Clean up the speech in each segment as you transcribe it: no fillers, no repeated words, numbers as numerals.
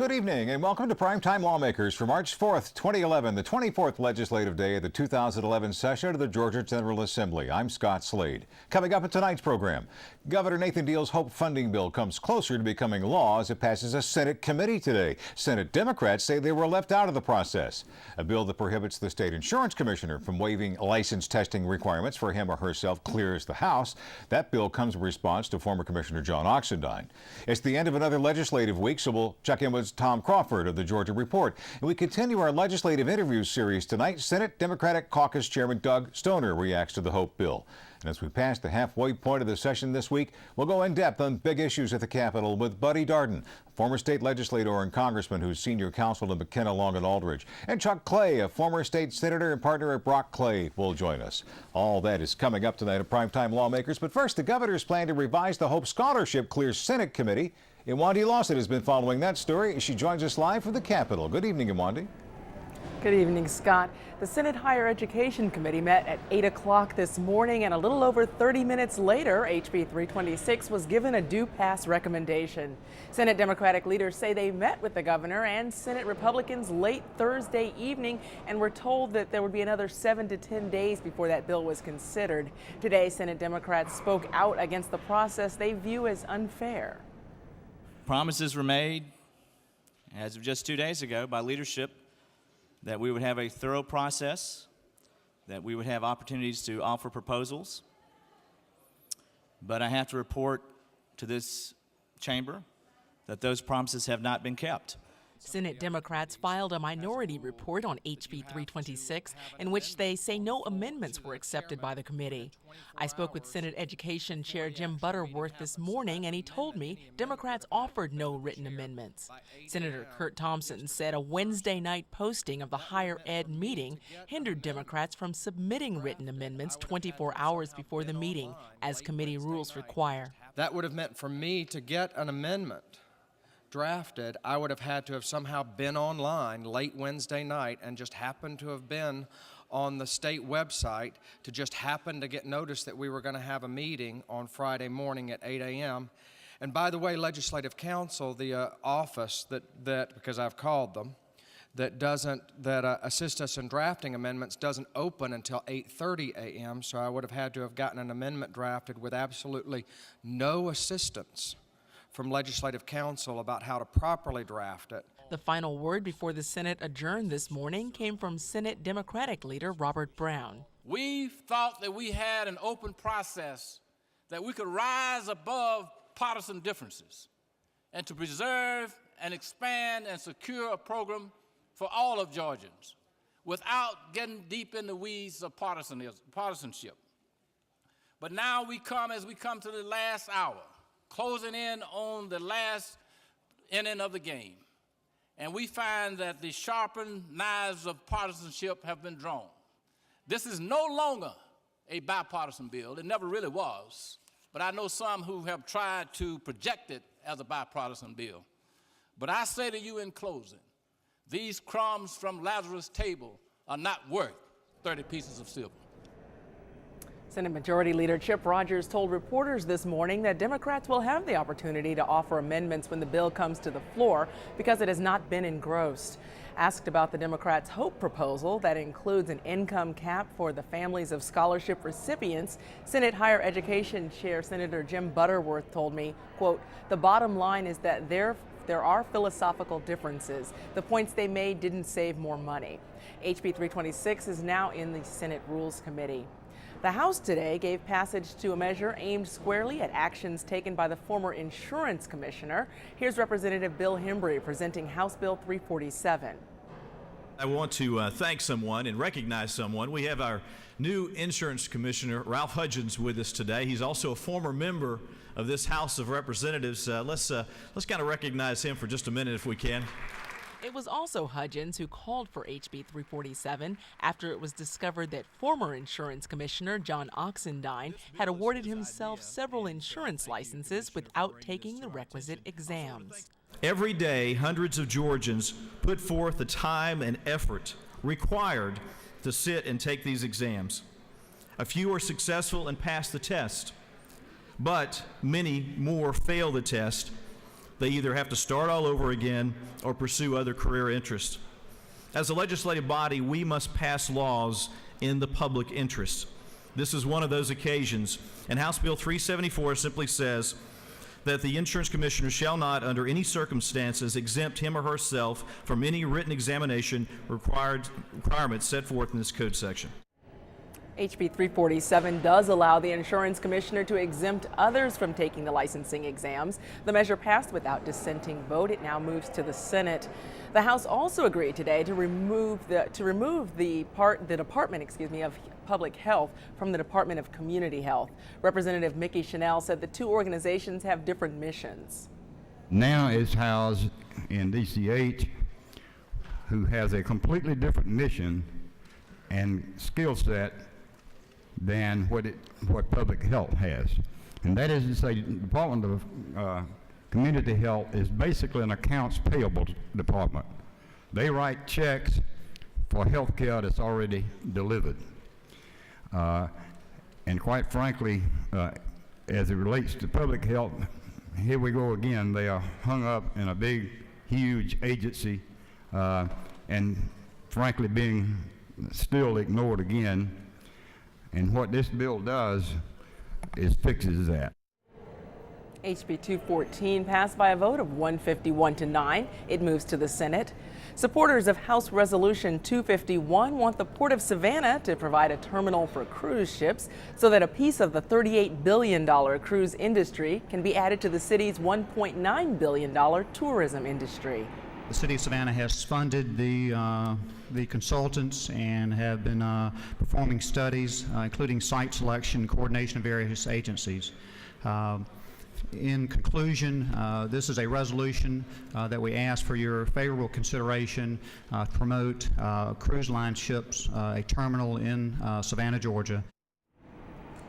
Good evening and welcome to Primetime Lawmakers for March 4th, 2011, the 24th legislative day of the 2011 session of the Georgia General Assembly. I'm Scott Slade. Coming up in tonight's program, Governor Nathan Deal's HOPE funding bill comes closer to becoming law as it passes a Senate committee today. Senate Democrats say they were left out of the process. A bill that prohibits the state insurance commissioner from waiving license testing requirements for him or herself clears the House. That bill comes in response to former Commissioner John Oxendine. It's the end of another legislative week, so we'll check in with Tom Crawford of the Georgia Report. And we continue our legislative interview series tonight. Senate Democratic Caucus Chairman Doug Stoner reacts to the HOPE bill. And as we pass the halfway point of the session this week, we'll go in depth on big issues at the Capitol with Buddy Darden, former state legislator and congressman who's senior counsel to McKenna Long and Aldridge. And Chuck Clay, a former state senator and partner at Brock Clay, will join us. All that is coming up tonight at Primetime Lawmakers. But first, the governor's plan to revise the HOPE scholarship clears Senate committee. Iwandi Lawson has been following that story. She joins us live from the Capitol. Good evening, Iwandi. Good evening, Scott. The Senate Higher Education Committee met at 8 o'clock this morning, and a little over 30 minutes later, HB 326 was given a due-pass recommendation. Senate Democratic leaders say they met with the governor and Senate Republicans late Thursday evening and were told that there would be another 7 to 10 days before that bill was considered. Today, Senate Democrats spoke out against the process they view as unfair. Promises were made, as of just 2 days ago, by leadership that we would have a thorough process, that we would have opportunities to offer proposals. But I have to report to this chamber that those promises have not been kept. Senate Democrats filed a minority report on HB 326 in which they say no amendments were accepted by the committee. I spoke with Senate Education Chair Jim Butterworth this morning, and he told me Democrats offered no written amendments. Senator Kurt Thompson said a Wednesday night posting of the higher ed meeting hindered Democrats from submitting written amendments 24 hours before the meeting, as committee rules require. That would have meant for me to get an amendment drafted, I would have had to have somehow been online late Wednesday night and just happened to have been on the state website to just happen to get notice that we were going to have a meeting on Friday morning at 8 a.m. And by the way, legislative counsel, the office that because I've called them, that assist us in drafting amendments doesn't open until 8:30 a.m. So I would have had to have gotten an amendment drafted with absolutely no assistance from legislative counsel about how to properly draft it. The final word before the Senate adjourned this morning came from Senate Democratic leader Robert Brown. We thought that we had an open process, that we could rise above partisan differences and to preserve and expand and secure a program for all of Georgians without getting deep in the weeds of partisanship. But now as we come to the last hour, closing in on the last inning of the game. And we find that the sharpened knives of partisanship have been drawn. This is no longer a bipartisan bill. It never really was. But I know some who have tried to project it as a bipartisan bill. But I say to you in closing, these crumbs from Lazarus' table are not worth 30 pieces of silver. Senate Majority Leader Chip Rogers told reporters this morning that Democrats will have the opportunity to offer amendments when the bill comes to the floor because it has not been engrossed. Asked about the Democrats' HOPE proposal that includes an income cap for the families of scholarship recipients, Senate Higher Education Chair Senator Jim Butterworth told me, quote, "The bottom line is that there are philosophical differences. The points they made didn't save more money." HB 326 is now in the Senate Rules Committee. The House today gave passage to a measure aimed squarely at actions taken by the former insurance commissioner. Here's Representative Bill Hembry presenting House Bill 347. I want to thank someone and recognize someone. We have our new insurance commissioner, Ralph Hudgens, with us today. He's also a former member of this House of Representatives. Let's kind of recognize him for just a minute if we can. It was also Hudgens who called for HB 347 after it was discovered that former insurance commissioner John Oxendine had awarded himself several insurance licenses without taking the requisite exams. Every day, hundreds of Georgians put forth the time and effort required to sit and take these exams. A few are successful and pass the test, but many more fail the test they either have to start all over again or pursue other career interests. As a legislative body, we must pass laws in the public interest. This is one of those occasions, and House Bill 374 simply says that the insurance commissioner shall not, under any circumstances, exempt him or herself from any written examination requirements set forth in this code section. HB 347 does allow the insurance commissioner to exempt others from taking the licensing exams. The measure passed without dissenting vote. It now moves to the Senate. The House also agreed today to remove the Department of Public Health from the Department of Community Health. Representative Mickey Chanel said the two organizations have different missions. Now it's housed in DCH, who has a completely different mission and skill set than what public health has. And that is to say, the Department of Community Health is basically an accounts payable department. They write checks for health care that's already delivered. And quite frankly, as it relates to public health, here we go again. They are hung up in a big, huge agency, and frankly being still ignored again. And what this bill does is fixes that. HB 214 passed by a vote of 151 to 9. It moves to the Senate. Supporters of House Resolution 251 want the Port of Savannah to provide a terminal for cruise ships so that a piece of the $38 billion cruise industry can be added to the city's $1.9 billion tourism industry. The City of Savannah has funded the consultants and have been performing studies, including site selection, coordination of various agencies. In conclusion, this is a resolution that we ask for your favorable consideration to promote cruise line ships, a terminal in Savannah, Georgia.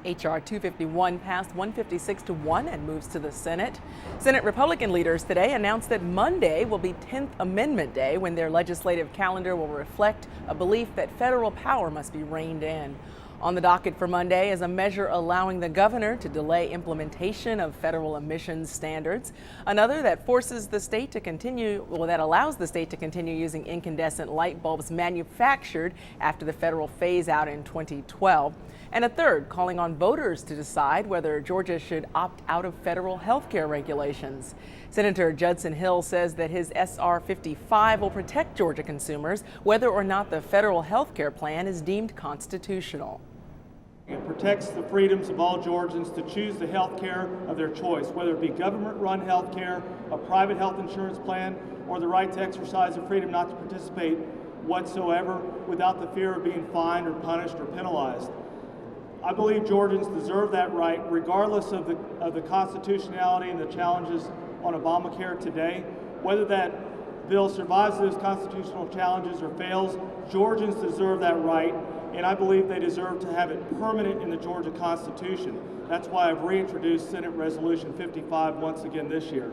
H.R. 251 passed 156 to 1 and moves to the Senate. Senate Republican leaders today announced that Monday will be 10th Amendment Day, when their legislative calendar will reflect a belief that federal power must be reined in. On the docket for Monday is a measure allowing the governor to delay implementation of federal emissions standards. Another that forces the state to continue, that allows the state to continue using incandescent light bulbs manufactured after the federal phase out in 2012. And a third calling on voters to decide whether Georgia should opt out of federal health care regulations. Senator Judson Hill says that his SR 55 will protect Georgia consumers whether or not the federal health care plan is deemed constitutional. It protects the freedoms of all Georgians to choose the health care of their choice, whether it be government-run health care, a private health insurance plan, or the right to exercise the freedom not to participate whatsoever without the fear of being fined or punished or penalized. I believe Georgians deserve that right, regardless of the constitutionality and the challenges on Obamacare today. Whether that bill survives those constitutional challenges or fails, Georgians deserve that right, and I believe they deserve to have it permanent in the Georgia Constitution. That's why I've reintroduced Senate Resolution 55 once again this year.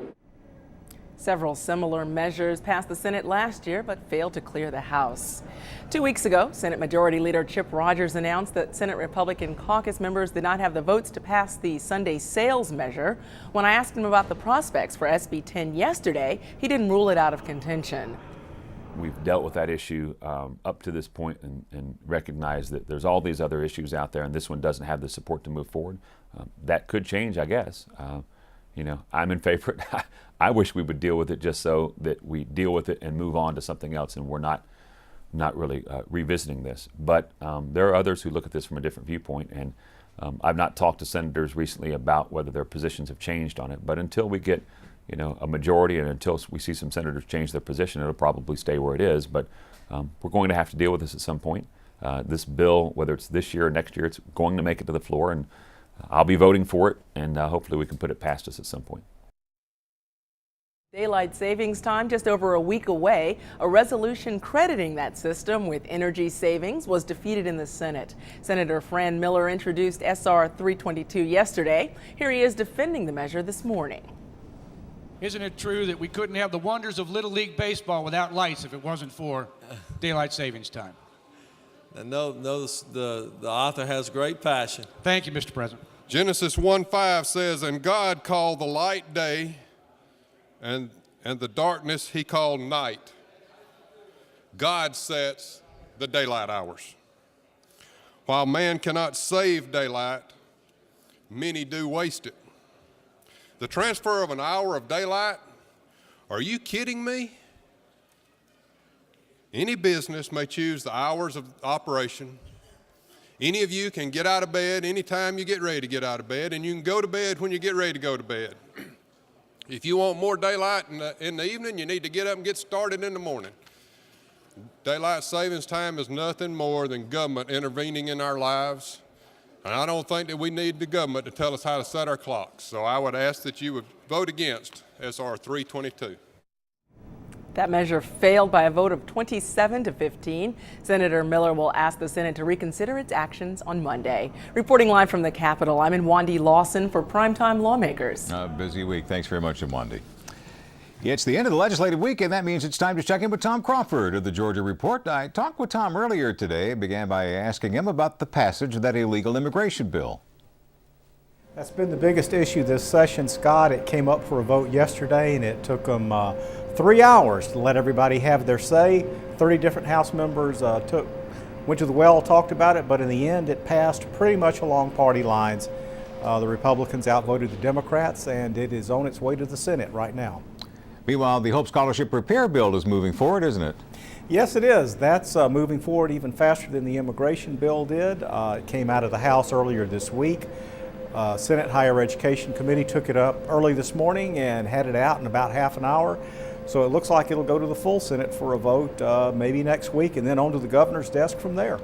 Several similar measures passed the Senate last year but failed to clear the House. 2 weeks ago, Senate Majority Leader Chip Rogers announced that Senate Republican caucus members did not have the votes to pass the Sunday sales measure. When I asked him about the prospects for SB 10 yesterday, he didn't rule it out of contention. We've dealt with that issue up to this point and recognized that there's all these other issues out there, and this one doesn't have the support to move forward. That could change, I guess. You know, I'm in favor. I wish we would deal with it just so that we deal with it and move on to something else, and we're not really revisiting this. But there are others who look at this from a different viewpoint, and I've not talked to senators recently about whether their positions have changed on it. But until we get, you know, a majority, and until we see some senators change their position, it'll probably stay where it is. But we're going to have to deal with this at some point. This bill, whether it's this year or next year, it's going to make it to the floor, and I'll be voting for it, and hopefully we can put it past us at some point. Daylight savings time just over a week away. A resolution crediting that system with energy savings was defeated in the Senate. Senator Fran Miller introduced SR 322 yesterday. Here he is defending the measure this morning. Isn't it true that we couldn't have the wonders of Little League Baseball without lights if it wasn't for daylight savings time? And notice the author has great passion. Thank you, Mr. President. Genesis 1:5 says, "And God called the light day, and the darkness he called night. God sets the daylight hours. While man cannot save daylight, many do waste it. The transfer of an hour of daylight, are you kidding me? Any business may choose the hours of operation. Any of you can get out of bed anytime you get ready to get out of bed, and you can go to bed when you get ready to go to bed. If you want more daylight in the evening, you need to get up and get started in the morning. Daylight savings time is nothing more than government intervening in our lives. And I don't think that we need the government to tell us how to set our clocks. So I would ask that you would vote against SR 322. That measure failed by a vote of 27 to 15. Senator Miller will ask the Senate to reconsider its actions on Monday. Reporting live from the Capitol, I'm Wandi Lawson for Primetime Lawmakers. A busy week. Thanks very much, Wandi. It's the end of the legislative week, and that means it's time to check in with Tom Crawford of the Georgia Report. I talked with Tom earlier today and began by asking him about the passage of that illegal immigration bill. That's been the biggest issue this session, Scott. It came up for a vote yesterday, and it took them 3 hours to let everybody have their say. 30 different House members went to the well, talked about it, but in the end it passed pretty much along party lines. The Republicans outvoted the Democrats, and it is on its way to the Senate right now. Meanwhile, the Hope Scholarship Repair Bill is moving forward, isn't it? Yes, it is. That's moving forward even faster than the immigration bill did. It came out of the House earlier this week. Senate Higher Education Committee took it up early this morning and had it out in about half an hour. So it looks like it'll go to the full Senate for a vote maybe next week, and then on to the governor's desk from there.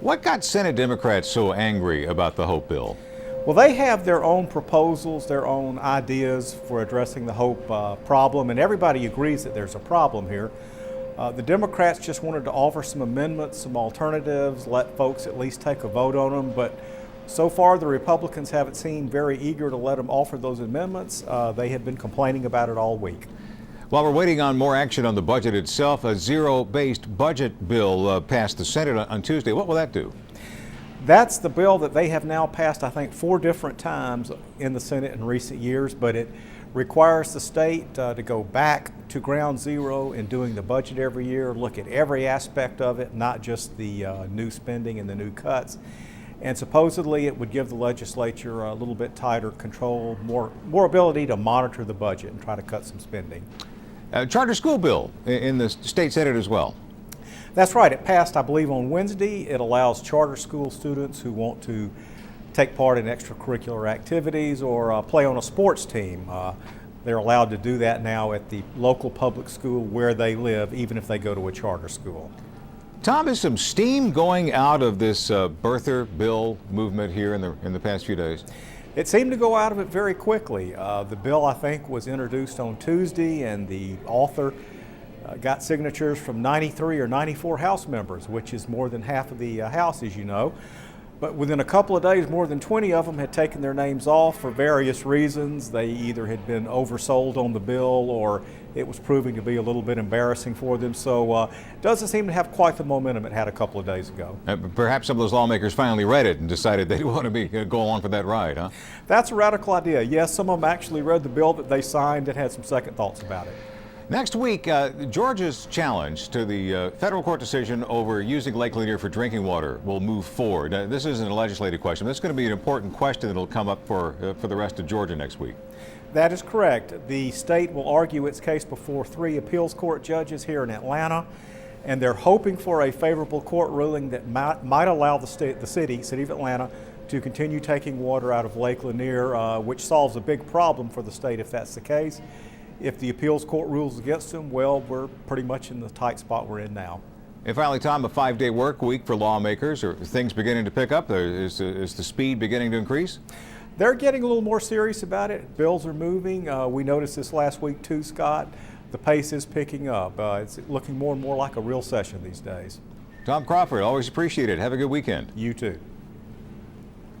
What got Senate Democrats so angry about the Hope bill? Well, they have their own proposals, their own ideas for addressing the Hope problem, and everybody agrees that there's a problem here. The Democrats just wanted to offer some amendments, some alternatives, let folks at least take a vote on them, but so far the Republicans haven't seemed very eager to let them offer those amendments. They have been complaining about it all week. While we're waiting on more action on the budget itself, a zero-based budget bill passed the Senate on Tuesday. What will that do? That's the bill that they have now passed, I think, 4 different times in the Senate in recent years, but it requires the state to go back to ground zero in doing the budget every year, look at every aspect of it, not just the new spending and the new cuts. And supposedly it would give the legislature a little bit tighter control, more ability to monitor the budget and try to cut some spending. Charter school bill in the state Senate as well. That's right. It passed, I believe, on Wednesday. It allows charter school students who want to take part in extracurricular activities or play on a sports team. They're allowed to do that now at the local public school where they live, even if they go to a charter school. Tom, is some steam going out of this birther bill movement here in the past few days? It seemed to go out of it very quickly. The bill, I think, was introduced on Tuesday, and the author got signatures from 93 or 94 House members, which is more than half of the House, as you know. But within a couple of days, more than 20 of them had taken their names off for various reasons. They either had been oversold on the bill or it was proving to be a little bit embarrassing for them. So it doesn't seem to have quite the momentum it had a couple of days ago. Perhaps some of those lawmakers finally read it and decided they want to go along for that ride, huh? That's a radical idea. Yes, some of them actually read the bill that they signed and had some second thoughts about it. Next week, Georgia's challenge to the federal court decision over using Lake Lanier for drinking water will move forward. This isn't a legislative question. This is going to be an important question that will come up for the rest of Georgia next week. That is correct. The state will argue its case before 3 appeals court judges here in Atlanta, and they're hoping for a favorable court ruling that might allow the city of Atlanta to continue taking water out of Lake Lanier, which solves a big problem for the state if that's the case. If the appeals court rules against them, well, we're pretty much in the tight spot we're in now. And finally, Tom, a 5-day work week for lawmakers. Are things beginning to pick up? Is the speed beginning to increase? They're getting a little more serious about it. Bills are moving. We noticed this last week too, Scott. The pace is picking up. It's looking more and more like a real session these days. Tom Crawford, always appreciate it. Have a good weekend. You too.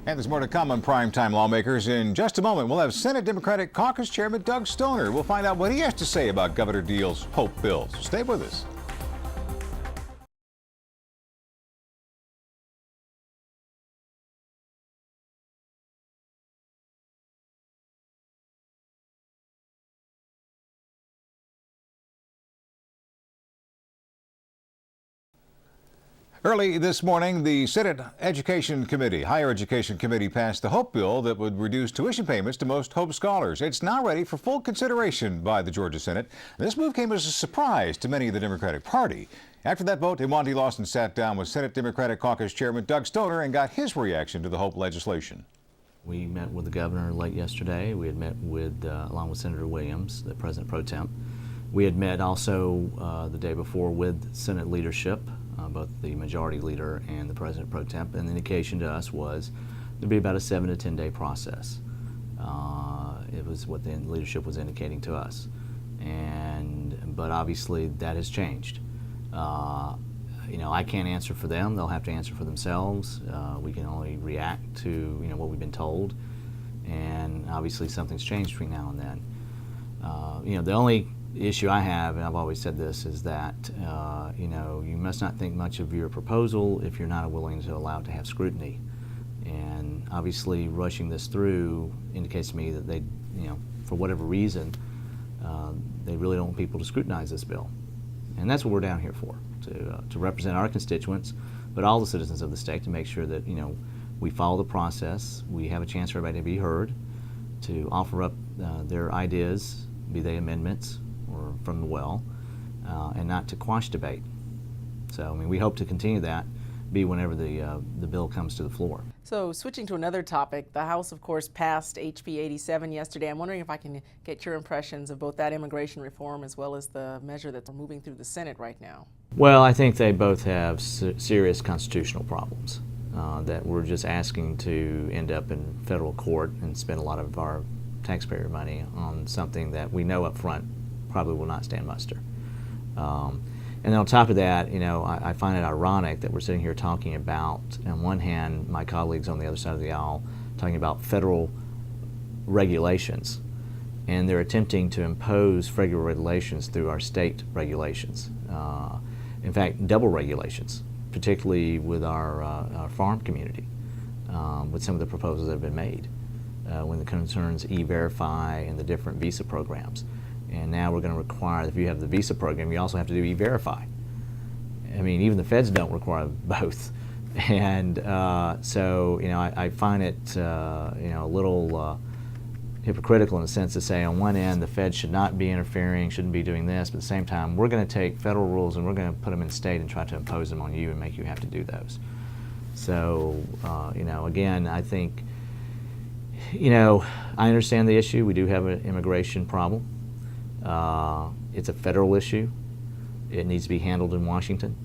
And there's more to come on Primetime Lawmakers. In just a moment, we'll have Senate Democratic Caucus Chairman Doug Stoner. We'll find out what he has to say about Governor Deal's Hope bill. So stay with us. Early this morning, the Senate Education Committee, Higher Education Committee, passed the HOPE bill that would reduce tuition payments to most HOPE scholars. It's now ready for full consideration by the Georgia Senate. This move came as a surprise to many of the Democratic Party. After that vote, Iwanti Lawson sat down with Senate Democratic Caucus Chairman Doug Stoner and got his reaction to the HOPE legislation. We met with the governor late yesterday. We had met with, along with Senator Williams, the President Pro Tem. We had met also the day before with Senate leadership, both the majority leader and the President Pro Tem, and the indication to us was there'd be about a 7 to 10 day process. It was what the leadership was indicating to us, but obviously that has changed. You know, I can't answer for them; they'll have to answer for themselves. We can only react to what we've been told, and obviously something's changed between now and then. The only issue I have, and I've always said this, is that you must not think much of your proposal if you're not willing to allow it to have scrutiny. And obviously, rushing this through indicates to me that they, for whatever reason, they really don't want people to scrutinize this bill. And that's what we're down here for, to represent our constituents, but all the citizens of the state, to make sure that we follow the process, we have a chance for everybody to be heard, to offer up their ideas, be they amendments or from the well, and not to quash debate. So, I mean, we hope to continue that, be whenever the bill comes to the floor. So, switching to another topic, the House, of course, passed HB 87 yesterday. I'm wondering if I can get your impressions of both that immigration reform as well as the measure that's moving through the Senate right now. Well, I think they both have serious constitutional problems that we're just asking to end up in federal court and spend a lot of our taxpayer money on something that we know up front probably will not stand muster. And then on top of that, I find it ironic that we're sitting here talking about, on one hand, my colleagues on the other side of the aisle talking about federal regulations, and they're attempting to impose federal regulations through our state regulations. In fact, double regulations, particularly with our farm community, with some of the proposals that have been made when it concerns E-Verify and the different visa programs. And now we're going to require, if you have the visa program, you also have to do E-Verify. I mean, even the feds don't require both. And so, I find it, a little hypocritical in a sense to say, on one end, the feds should not be interfering, shouldn't be doing this, but at the same time, we're going to take federal rules and we're going to put them in state and try to impose them on you and make you have to do those. So, again, I think, I understand the issue. We do have an immigration problem. It's a federal issue. It needs to be handled in Washington.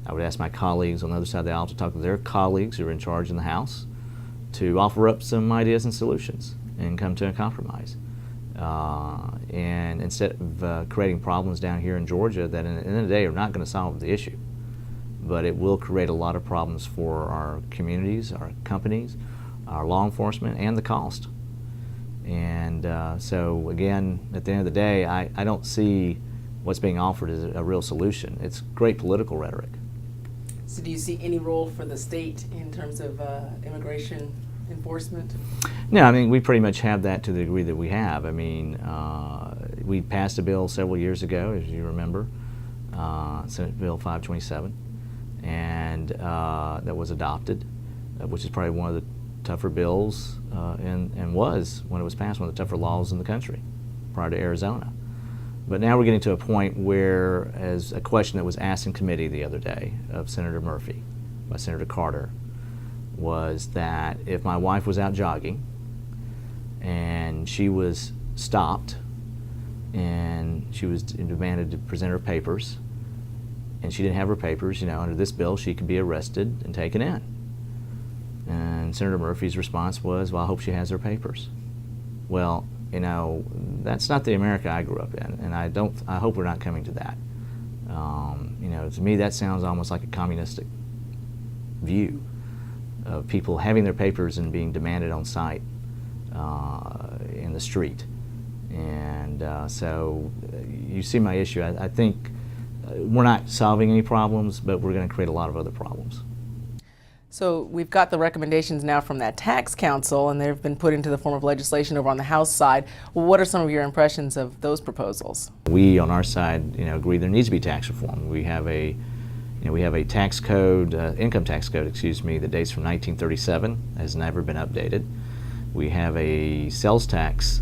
I would ask my colleagues on the other side of the aisle to talk to their colleagues who are in charge in the House to offer up some ideas and solutions and come to a compromise. And instead of creating problems down here in Georgia that at the end of the day are not going to solve the issue, but it will create a lot of problems for our communities, our companies, our law enforcement, and the cost. And so again, at the end of the day, I don't see what's being offered as a real solution. It's great political rhetoric. So do you see any role for the state in terms of immigration enforcement? No, I mean, we pretty much have that to the degree that we have. I mean, we passed a bill several years ago, as you remember, Senate Bill 527, and that was adopted, which is probably one of the tougher bills and was, when it was passed, one of the tougher laws in the country prior to Arizona. But now we're getting to a point where, as a question that was asked in committee the other day of Senator Murphy by Senator Carter, was that if my wife was out jogging and she was stopped and she was demanded to present her papers and she didn't have her papers, under this bill she could be arrested and taken in. And Senator Murphy's response was, well, I hope she has her papers. Well, that's not the America I grew up in, and I hope we're not coming to that. To me that sounds almost like a communistic view of people having their papers and being demanded on site in the street. And so you see my issue. I think we're not solving any problems, but we're going to create a lot of other problems. So we've got the recommendations now from that tax council, and they've been put into the form of legislation over on the House side. Well, what are some of your impressions of those proposals? We, on our side, agree there needs to be tax reform. We have a We have a tax code, income tax code, excuse me, that dates from 1937, has never been updated. We have a sales tax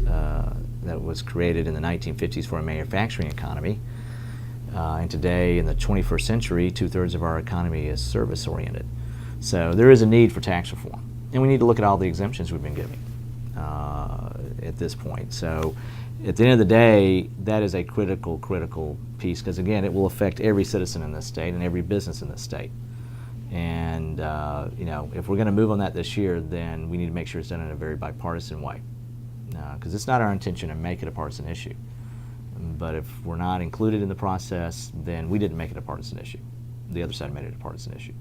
that was created in the 1950s for a manufacturing economy. And today, in the 21st century, 2/3 of our economy is service-oriented. So there is a need for tax reform. And we need to look at all the exemptions we've been giving at this point. So at the end of the day, that is a critical piece, because again, it will affect every citizen in this state and every business in this state. And if we're going to move on that this year, then we need to make sure it's done in a very bipartisan way, because it's not our intention to make it a partisan issue. But if we're not included in the process, then we didn't make it a partisan issue. The other side made it a partisan issue.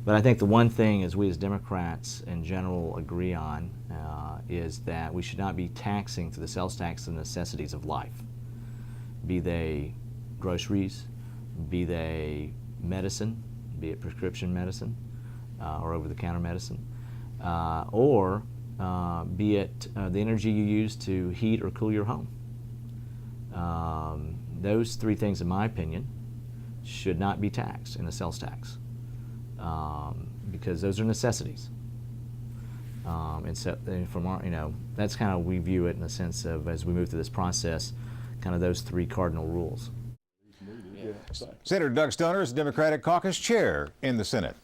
But I think the one thing is we as Democrats in general agree on is that we should not be taxing through the sales tax the necessities of life, be they groceries, be they medicine, be it prescription medicine or over-the-counter medicine, or be it the energy you use to heat or cool your home. Those three things, in my opinion, should not be taxed in a sales tax. Because those are necessities. And so from our, that's kind of, we view it in the sense of, as we move through this process, kind of those three cardinal rules. Senator Doug Stoner is the Democratic Caucus chair in the Senate.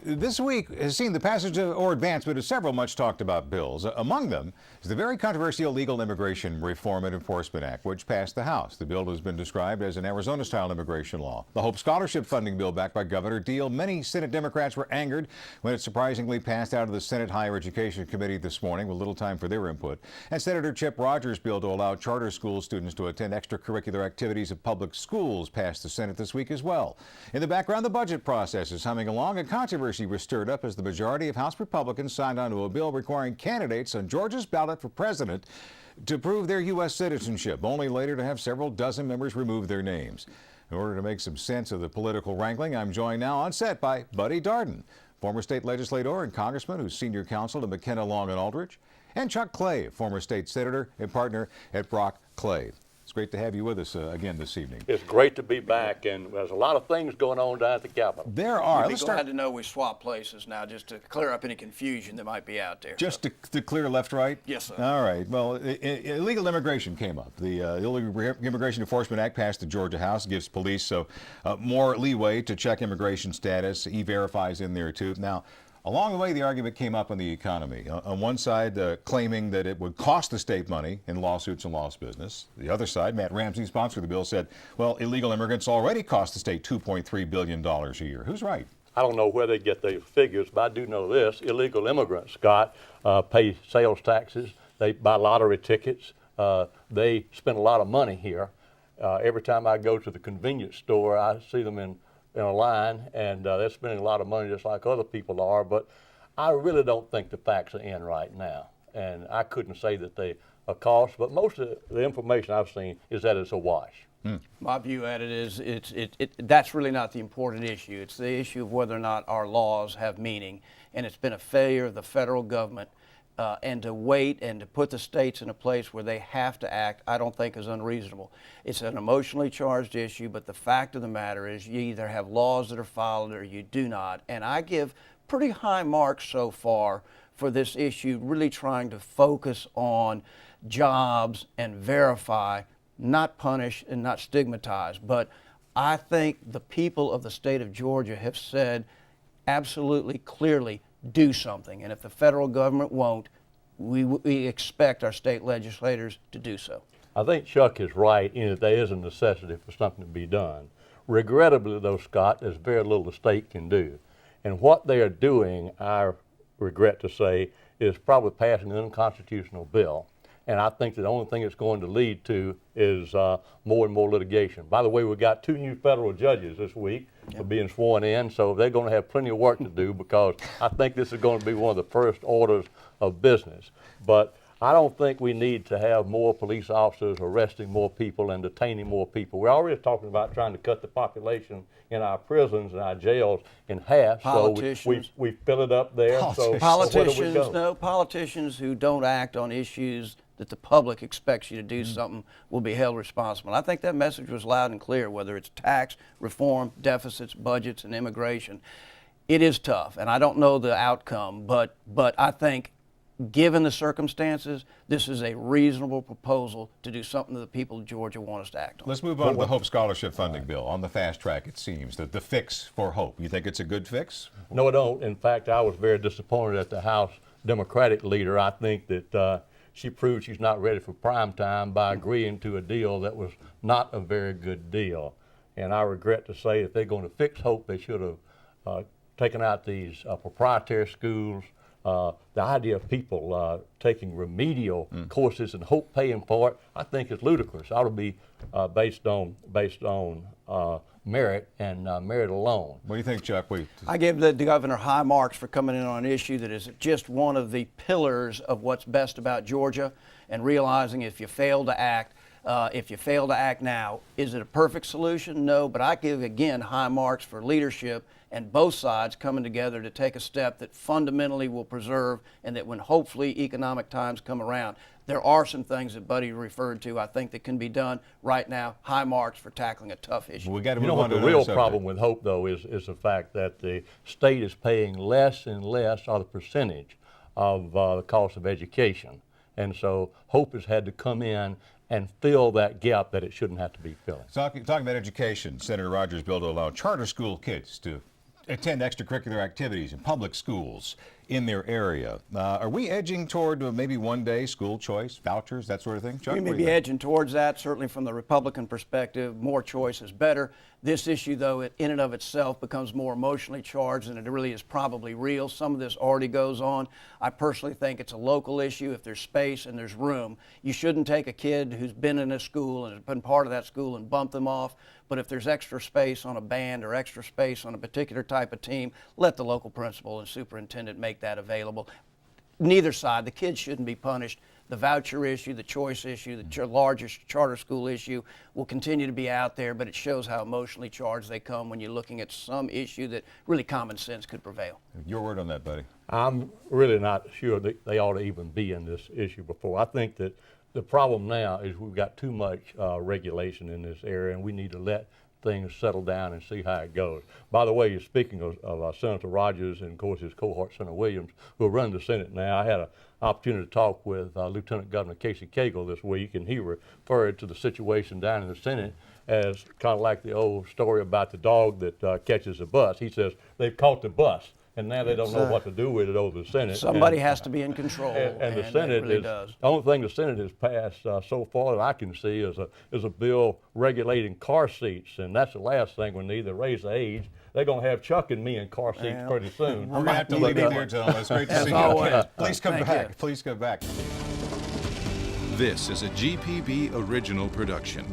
This week has seen the passage or advancement of several much talked about bills. Among them is the very controversial Legal Immigration Reform and Enforcement Act, which passed the House. The bill has been described as an Arizona-style immigration law. The Hope Scholarship funding bill backed by Governor Deal. Many Senate Democrats were angered when it surprisingly passed out of the Senate Higher Education Committee this morning with little time for their input. And Senator Chip Rogers' bill to allow charter school students to attend extracurricular activities of public schools passed the Senate this week as well. In the background, the budget process is humming along, and controversy was stirred up as the majority of House Republicans signed onto a bill requiring candidates on Georgia's ballot for president to prove their U.S. citizenship, only later to have several dozen members remove their names. In order to make some sense of the political wrangling, I'm joined now on set by Buddy Darden, former state legislator and congressman who's senior counsel to McKenna Long and Aldridge, and Chuck Clay, former state senator and partner at Brock Clay. It's great to have you with us again this evening. It's great to be back, and there's a lot of things going on down at the Capitol. There are. You'd be glad to know we swap places now, just to clear up any confusion that might be out there. Just to clear left-right? Yes, sir. All right. Well, illegal immigration came up. The Illegal Immigration Enforcement Act passed the Georgia House, gives police more leeway to check immigration status. E-Verify's in there, too. Now, along the way, the argument came up on the economy. On one side, claiming that it would cost the state money in lawsuits and lost business. The other side, Matt Ramsey, sponsor of the bill, said, well, illegal immigrants already cost the state $2.3 billion a year. Who's right? I don't know where they get those figures, but I do know this. Illegal immigrants, Scott, pay sales taxes. They buy lottery tickets. They spend a lot of money here. Every time I go to the convenience store, I see them in a line, and they're spending a lot of money just like other people are, but I really don't think the facts are in right now. And I couldn't say that they are cost, but most of the information I've seen is that it's a wash. My view at it is that's really not the important issue. It's the issue of whether or not our laws have meaning, and it's been a failure of the federal government and to wait and to put the states in a place where they have to act, I don't think is unreasonable. It's an emotionally charged issue, but the fact of the matter is you either have laws that are followed or you do not. And I give pretty high marks so far for this issue, really trying to focus on jobs and verify, not punish and not stigmatize. But I think the people of the state of Georgia have said absolutely clearly, do something. And if the federal government won't, we expect our state legislators to do so. I think Chuck is right in that there is a necessity for something to be done. Regrettably, though, Scott, there's very little the state can do. And what they are doing, I regret to say, is probably passing an unconstitutional bill. And I think the only thing it's going to lead to is more and more litigation. By the way, we got 2 new federal judges this week for being sworn in, so they're going to have plenty of work to do, because I think this is going to be one of the first orders of business. But I don't think we need to have more police officers arresting more people and detaining more people. We're already talking about trying to cut the population in our prisons and our jails in half. Politicians. So we fill it up there. Politicians, no, politicians who don't act on issues that the public expects you to do something will be held responsible. And I think that message was loud and clear, whether it's tax, reform, deficits, budgets, and immigration. It is tough, and I don't know the outcome, but I think given the circumstances, this is a reasonable proposal to do something that the people of Georgia want us to act on. Let's move on to the Hope Scholarship Funding Bill. On the fast track, it seems, that the fix for Hope. You think it's a good fix? No, I don't. In fact, I was very disappointed at the House Democratic leader. I think that she proved she's not ready for prime time by agreeing to a deal that was not a very good deal. And I regret to say if they're going to fix Hope, they should have taken out these proprietary schools. The idea of people taking remedial courses and Hope paying for it, I think is ludicrous. It ought to be based on merit and merit alone. What do you think, Chuck? I give the governor high marks for coming in on an issue that is just one of the pillars of what's best about Georgia, and realizing if you fail to act now, is it a perfect solution? No, but I give, again, high marks for leadership and both sides coming together to take a step that fundamentally will preserve, and that when hopefully economic times come around, there are some things that Buddy referred to, I think, that can be done right now. High marks for tackling a tough issue. We got to move on to the real problem with Hope, though, is the fact that the state is paying less and less of the percentage of the cost of education. And so Hope has had to come in and fill that gap that it shouldn't have to be filling. Talking about education, Senator Rogers' bill to allow charter school kids to attend extracurricular activities in public schools in their area. Are we edging toward maybe one-day school choice, vouchers, that sort of thing? Chuck, we may be edging towards that. Certainly from the Republican perspective, more choice is better. This issue, though, in and of itself becomes more emotionally charged than it really is probably real. Some of this already goes on. I personally think it's a local issue. If there's space and there's room, you shouldn't take a kid who's been in a school and has been part of that school and bump them off. But if there's extra space on a band or extra space on a particular type of team, let the local principal and superintendent make that available. Neither side, the kids shouldn't be punished. The voucher issue, the choice issue, the largest charter school issue will continue to be out there, but it shows how emotionally charged they come when you're looking at some issue that really common sense could prevail. Your word on that, Buddy. I'm really not sure that they ought to even be in this issue before. I think that the problem now is we've got too much regulation in this area, and we need to let things settle down and see how it goes. By the way, speaking of Senator Rogers and, of course, his cohort, Senator Williams, who will run the Senate now, I had an opportunity to talk with Lieutenant Governor Casey Cagle this week, and he referred to the situation down in the Senate as kind of like the old story about the dog that catches the bus. He says they've caught the bus, and now they don't know what to do with it over the Senate. Somebody has to be in control, and the Senate really does. The only thing the Senate has passed so far that I can see is a bill regulating car seats, and that's the last thing we need. To raise the age. They're going to have Chuck and me in car seats pretty soon. We're going to have to leave it there, gentlemen. It's great to see you. Please come back. Please come back. This is a GPB original production.